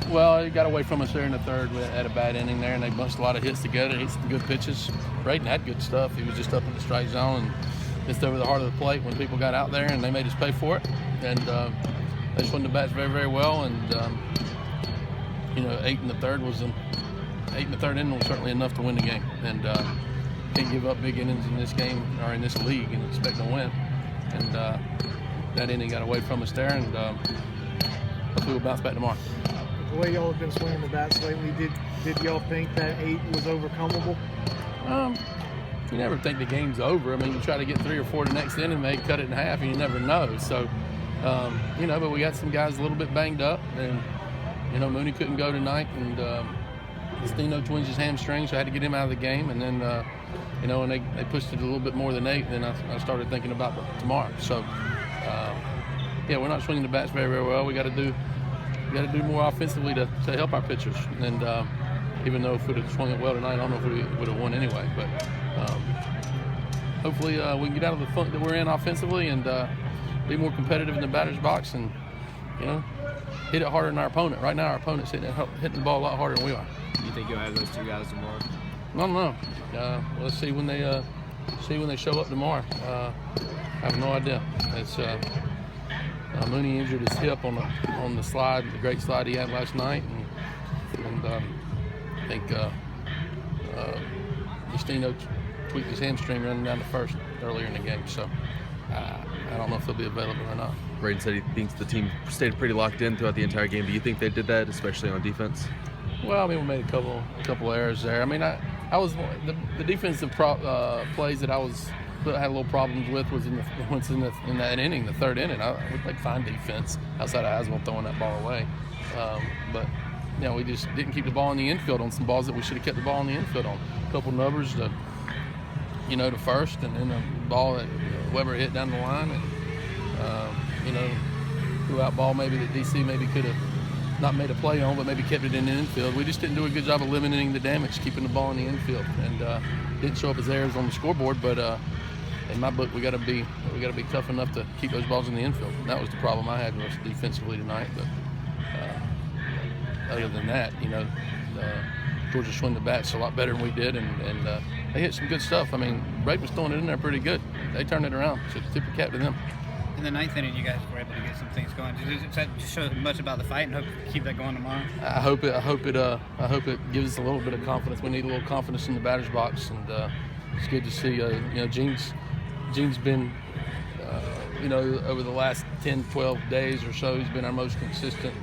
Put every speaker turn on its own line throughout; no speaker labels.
Well, he got away from us there in the third. We had a bad inning there, and they bunched a lot of hits together. Hit some good pitches. Braden had good stuff. He was just up in the strike zone and missed over the heart of the plate when people got out there, and they made us pay for it. And they swung the bats very, very well. And 8 in the third inning was certainly enough to win the game. And can't give up big innings in this game or in this league and expect to win. And that inning got away from us there, and hopefully we'll bounce back tomorrow.
The way y'all have been swinging the bats lately, did y'all think that 8 was overcomable?
You never think the game's over. I mean, you try to get 3 or 4 the next inning, they cut it in half, and you never know. So, but we got some guys a little bit banged up, and Mooney couldn't go tonight, and Steno twinged his hamstring, so I had to get him out of the game. And then, when they pushed it a little bit more than 8, then I started thinking about tomorrow. So, we're not swinging the bats very, very well. We got to do more offensively to help our pitchers. And even though if we'd have swung it well tonight, I don't know if we would have won anyway. But hopefully we can get out of the funk that we're in offensively and be more competitive in the batter's box and, hit it harder than our opponent. Right now our opponent's hitting the ball a lot harder than we are.
Do you think you'll have those 2 guys tomorrow?
I don't know. Let's see when they show up tomorrow. I have no idea. It's Mooney injured his hip on the slide, the great slide he had last night, and I think Justino tweaked his hamstring running down the first earlier in the game. So I don't know if they'll be available or not.
Braden said he thinks the team stayed pretty locked in throughout the entire game. Do you think they did that, especially on defense?
Well, I mean, we made a couple errors there. I mean, I was the defensive plays that I had a little problems with was in that inning, the third inning. We played fine defense outside of Haswell throwing that ball away, but we just didn't keep the ball in the infield on some balls that we should have kept the ball in the infield on. A couple numbers to first, and then the ball that Weber hit down the line, and threw out ball maybe that DC maybe could have not made a play on, but maybe kept it in the infield. We just didn't do a good job of limiting the damage, keeping the ball in the infield, and didn't show up as errors on the scoreboard. But in my book, we got to be tough enough to keep those balls in the infield. And that was the problem I had with us defensively tonight. But other than that, Georgia swung the bats a lot better than we did, and they hit some good stuff. I mean, Braden was throwing it in there pretty good. They turned it around. So tip your cap to them.
In the 9th inning, you guys were able to get some things going. Does that show much about the fight, and hope to keep that going tomorrow?
I hope it gives us a little bit of confidence. We need a little confidence in the batter's box, and it's good to see. Gene's been, over the last 10, 12 days or so, he's been our most consistent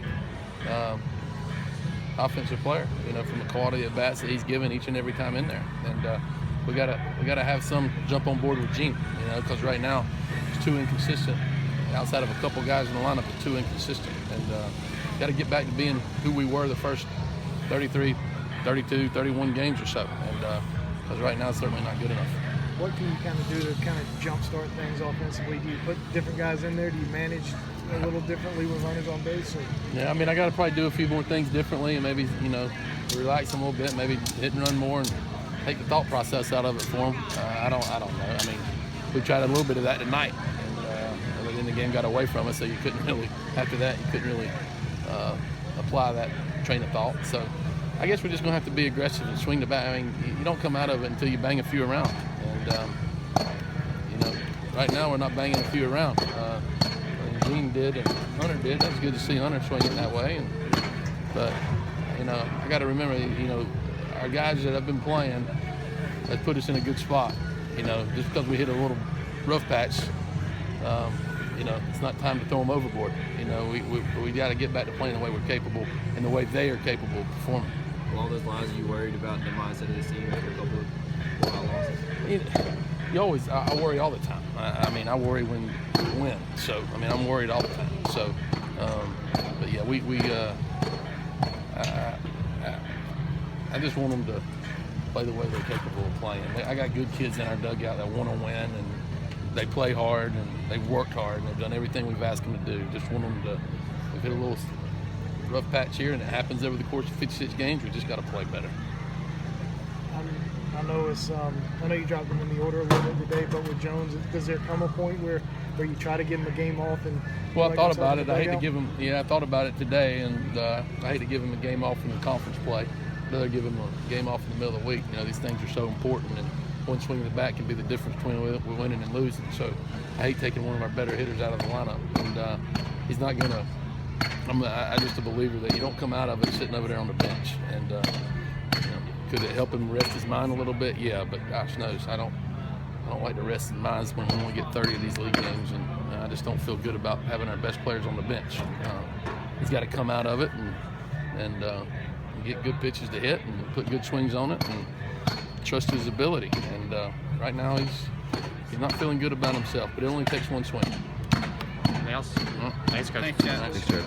offensive player. From the quality of bats that he's given each and every time in there, and we gotta have some jump on board with Gene. Because right now he's too inconsistent. Outside of a couple guys in the lineup, he's too inconsistent, and got to get back to being who we were the first 33, 32, 31 games or so. And because right now it's certainly not good enough.
What can you kind of do to kind of jumpstart things offensively? Do you put different guys in there? Do you manage a little differently with runners on base? Or?
Yeah, I mean, I got to probably do a few more things differently, and maybe relax them a little bit, maybe hit and run more, and take the thought process out of it for them. I don't know. I mean, we tried a little bit of that tonight, and then the game got away from us, so you couldn't really, after that, you couldn't really apply that train of thought. So I guess we're just going to have to be aggressive and swing the bat. I mean, you don't come out of it until you bang a few around. And, right now we're not banging a few around. Gene did and Hunter did. That was good to see Hunter swing it that way. But I got to remember, our guys that have been playing have put us in a good spot. Just because we hit a little rough patch, it's not time to throw them overboard. We got to get back to playing the way we're capable and the way they are capable of performing.
Along those lines, are you worried about the mindset of this team after a couple of losses?
I worry all the time. I worry when we win. So, I'm worried all the time. So, but yeah, I just want them to play the way they're capable of playing. I got good kids in our dugout that want to win, and they play hard, and they've worked hard, and they've done everything we've asked them to do. Just want them to, we've hit a little rough patch here, and it happens over the course of 56 games. We just got to play better.
I know you dropped him in the order a little bit today, but with Jones, does there come a point where where you try to give him a game off? And
Well, I
like
thought
himself
about
in
it.
the
I hate to
dugout?
give him. Yeah, I thought about it today, and I hate to give him a game off in the conference play. I'd rather give him a game off in the middle of the week. You know, these things are so important, and one swing of the bat can be the difference between we're winning and losing. So I hate taking one of our better hitters out of the lineup, and he's not gonna. I'm just a believer that you don't come out of it sitting over there on the bench. And you know, could it help him rest his mind a little bit? Yeah, but gosh knows, I don't like to rest his minds when we only get 30 of these league games, and I just don't feel good about having our best players on the bench. He's got to come out of it and get good pitches to hit and put good swings on it and trust his ability. And right now he's not feeling good about himself, but it only takes one swing.
Anything else? Thanks, Coach.
Thanks, Chad.
Thanks, Jared.